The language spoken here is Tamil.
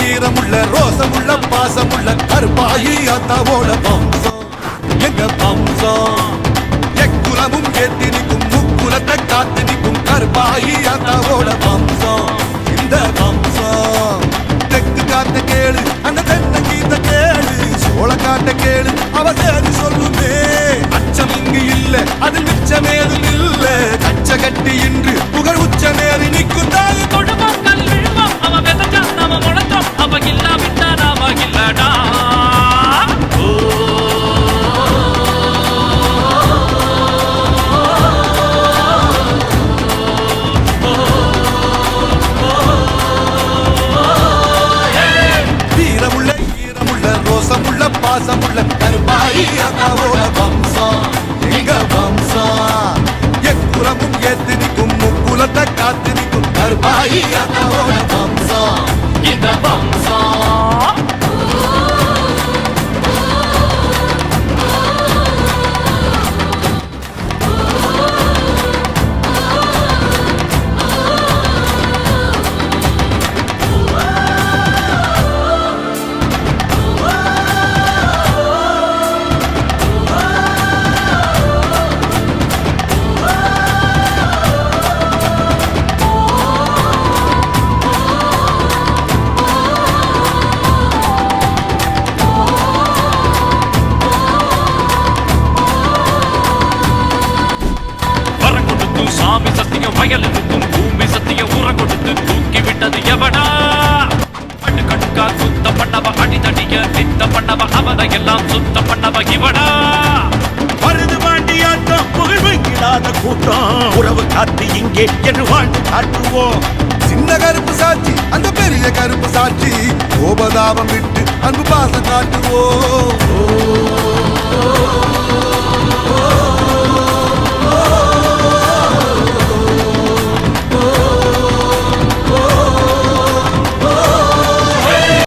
ஈரமுள்ள ரோசமுள்ள பாசமுள்ள கருப்பாயி அத்தாவோட வம்சம் எங்க வம்சம் எக்குலமும் ஏத்தி நிற்கும் முக்குலத்தை காத்து நிற்கும் கருப்பாயி அத்தாவோட வம்சம் இந்த வம்சம் தெற்கு காத்த கேளு அந்த தென்ன கீத்த கேளு சோழ காட்ட கேளு அவ சேரி சொல்லுமே அச்சம் இங்கு இல்ல அது மிச்சமேதும் இல்ல கச்ச கட்டி இன்று புகழ் உச்சமேறி நிற்கும் தாய் கொடுமங்கள் விழுமம் அவ வெதச்சா நாம முழத்தோம் அவ இல்லா விட்டா நாம இல்லடா வீரமுள்ள ஈரமுள்ள ரோசமுள்ள பாசமுள்ள கருப்பாயி அதாவோட வம்சம் எங்க வம்சம் எக்குலமும் ஏத்து நிற்கும் முக்குலத்தை காத்து நிற்கும் கருப்பாயி அதாவோட வம்சம் இந்த வம்சம் சாமி சத்தியம் வயல் இருக்கும் பூமி சத்தியம் ஊற கொடுத்து தூக்கி விட்டது எவனா அடுக்கடுக்கா சுத்தம் பண்ணவ அடிதடிய நித்தம் பண்ணவ அவனை எல்லாம் சுத்தம் பண்ணவ இவனா மருது வாண்டியாட்டம் புகழ்வில்லாத கூட்டம் உறவு காத்து இங்கே என்று வாழ்ந்து காட்டுவோம் சின்ன கருப்பு சாட்சி அந்த பெரிய கருப்பு சாட்சி கோபதாபம் விட்டு அன்பு பாசம் காட்டுவோம்